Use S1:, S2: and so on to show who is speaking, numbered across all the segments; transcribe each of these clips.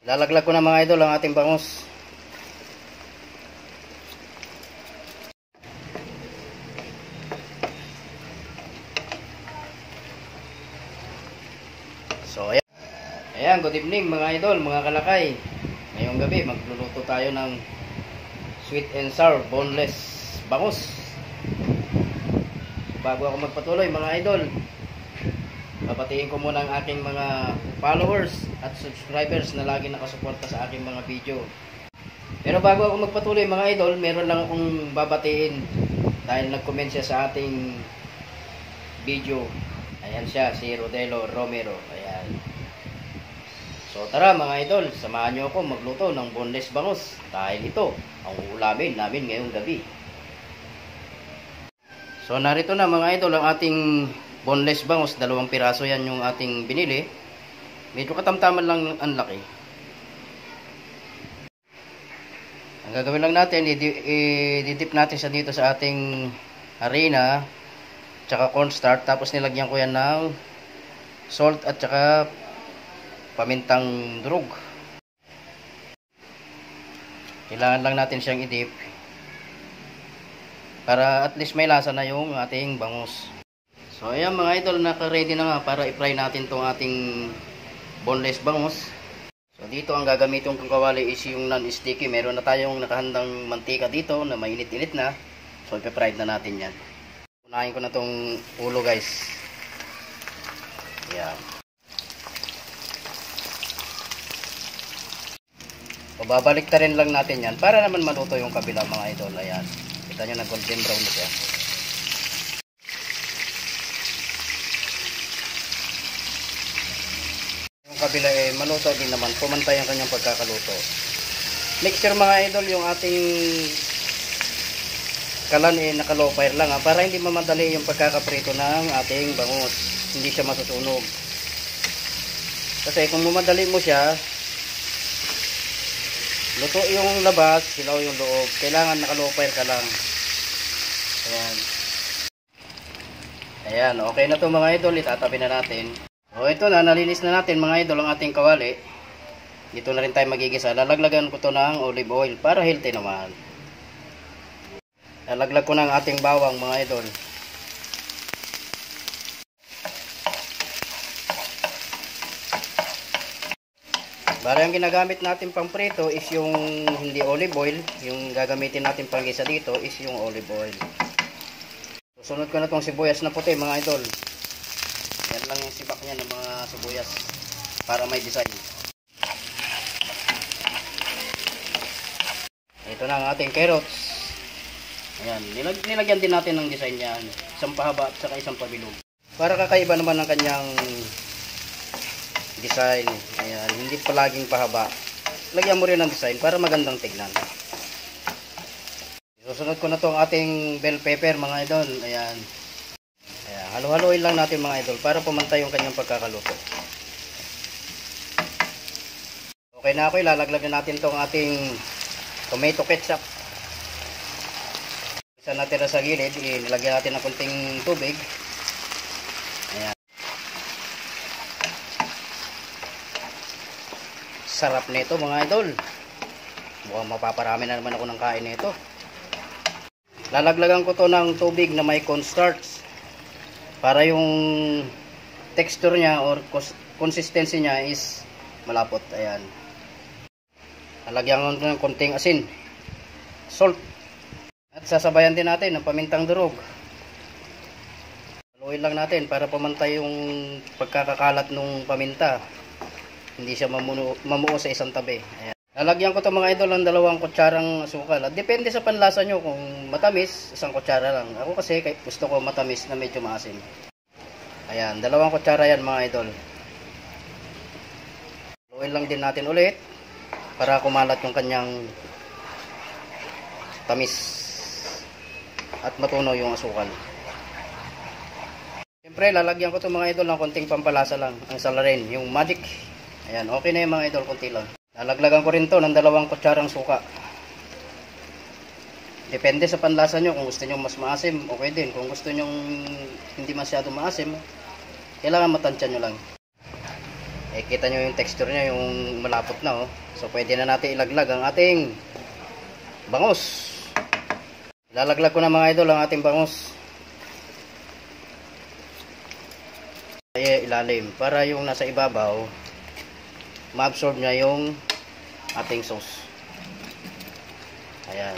S1: Lalaglag ko na mga idol ang ating bangus. So ayan. Ayan, good evening mga idol, mga kalakay. Ngayong gabi magluluto tayo ng sweet and sour boneless bangus. Bago ako magpatuloy mga idol, papatiin ko muna ang aking mga followers at subscribers na lagi nakasuporta sa aking mga video. Pero bago ako magpatuloy mga idol, meron lang akong babatiin dahil nag-comment siya sa ating video. Ayan siya, si Rodelo Romero. Ayan. So tara mga idol, samahan nyo ako magluto ng boneless bangus dahil ito ang uulamin namin ngayong gabi. So narito na mga idol ang ating boneless bangus, 2 piraso yan yung ating binili. Medyo katamtaman lang ang laki. Ang gagawin lang natin, i-dip natin sa dito sa ating harina tsaka cornstarch, tapos nilagyan ko yan ng salt at tsaka pamintang durog. Kailangan lang natin siyang i-dip para at least may lasa na yung ating bangus. So ayan mga idol, naka-ready na nga para i-fry natin tong ating boneless bangus. So dito ang gagamitin kong kawali is yung non-sticky. Meron na tayong nakahandang mantika dito na mainit-init na. So i-fry na natin yan. Unahin ko na tong ulo guys. Ayan. So babalik ta rin lang natin yan para naman maluto yung kabila mga idol. Ayan. Kita nyo na golden brown na siya. Yung kabila maluto din naman. Pumantay ang kanyang pagkakaluto. Make sure mga idol yung ating kalan naka-low fire lang para hindi mamadali yung pagkakaprito ng ating bangus. Hindi siya masusunog. Kasi kung mamadali mo siya, luto yung labas, hilaw yung loob. Kailangan naka-low fire ka lang. Ayan. Ayan, okay na to mga idol. Itatabi na natin. O ito na, nalinis na natin mga idol ang ating kawali. Dito na rin tayo magigisa. Lalaglagan ko to ng olive oil para healthy naman. Lalaglag ko ng ating bawang mga idol. Para yung ginagamit natin pang prito is yung hindi olive oil. Yung gagamitin natin pang gisa dito is yung olive oil. Susunod ko na tong sibuyas na puti mga idol. Yan lang yung sibak niya ng mga sibuyas para may design. Ito na ang ating carrots. Ayan, nilagyan din natin ng design yan. Isang pahaba at saka isang pabilog. Para kakaiba naman ang kanyang design. Ayan, hindi palaging pahaba. Lagyan mo rin ng design para magandang tignan. Susunod ko na itong ating bell pepper mga idol. Ayan. Ayan, halo-haloin lang natin mga idol para pumantay yung kanyang pagkakaluto. Okay na ako, ilalaglag na natin itong ating tomato ketchup. Isa natira sa gilid, ilagyan natin ng konting tubig. Ayan. Sarap nito mga idol. Mukhang mapaparami na naman ako ng kain nito. Lalaglagan ko to ng tubig na may cornstarch para yung texture niya or consistency niya is malapot. Ayan. Lalagyan ko ng konting asin, salt, at sasabayan din natin ng pamintang durog. Haluin lang natin para pamantay yung pagkakakalat ng paminta. Hindi siya mamuo sa isang tabi. Ayan. Lalagyan ko to mga idol ng 2 kutsarang asukal. At depende sa panlasa nyo. Kung matamis, 1 kutsara lang. Ako kasi gusto ko matamis na medyo maasim. Ayan, 2 kutsara yan mga idol. Haluin lang din natin ulit para kumalat yung kanyang tamis at matunaw yung asukal. Siyempre, lalagyan ko to mga idol ng konting pampalasa lang. Ang salarin, yung magic. Ayan, okay na yung mga idol, konti lang. Lalaglagan ko rin to ng 2 kutsarang suka. Depende sa panlasa nyo. Kung gusto nyo mas maasim, okay din. Kung gusto nyo hindi masyado maasim, kailangan matansya nyo lang. Eh, kita nyo yung texture niya, yung malapot na, oh. So, pwede na natin ilaglag ang ating bangus. Lalaglag ko na mga idol ang ating bangus. Ay, ilalim. Para yung nasa ibabaw, ma-absorb niya yung ating sauce. Ayan.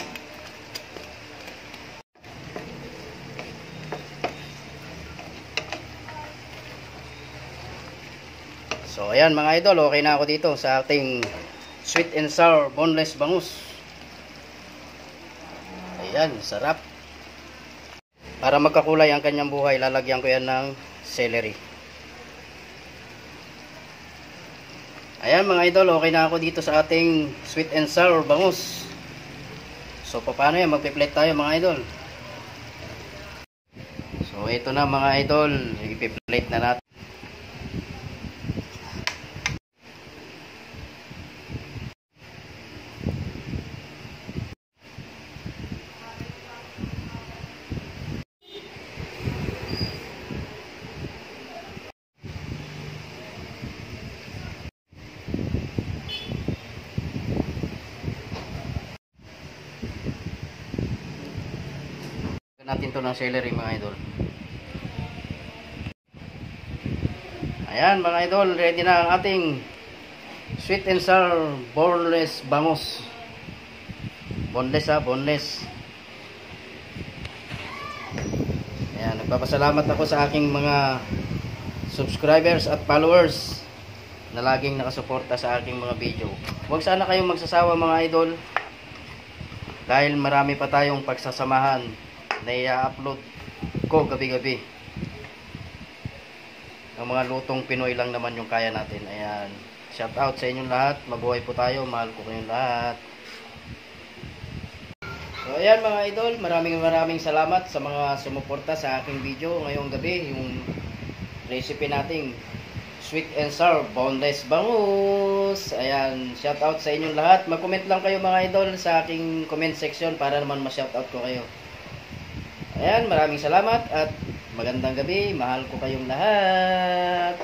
S1: So, ayan mga idol, okay na ako dito sa ating sweet and sour boneless bangus. Ayan, sarap. Para magkakulay ang kanyang buhay, lalagyan ko yan ng celery. Ayan mga idol, okay na ako dito sa ating sweet and sour bangus. So, paano yan? Magpiplate tayo mga idol. So, ito na mga idol, ipiplate na natin. Natin to ng celery mga idol. Ayan mga idol, ready na ang ating sweet and sour boneless bangus. Boneless ha, boneless. Ayan, nagpapasalamat ako sa aking mga subscribers at followers na laging nakasuporta sa aking mga video. Huwag sana kayong magsasawa mga idol, dahil marami pa tayong pagsasamahan na i-upload ko gabi-gabi. Ang mga lutong Pinoy lang naman yung kaya natin. Ayan, shout out sa inyong lahat. Mabuhay po tayo, mahal ko kayong lahat. So ayan mga idol, maraming salamat sa mga sumuporta sa aking video ngayong gabi. Yung recipe nating sweet and sour boneless bangus. Ayan, shout out sa inyong lahat. Mag-comment lang kayo mga idol sa aking comment section para naman ma-shout out ko kayo. Ayan, maraming salamat at magandang gabi. Mahal ko kayong lahat.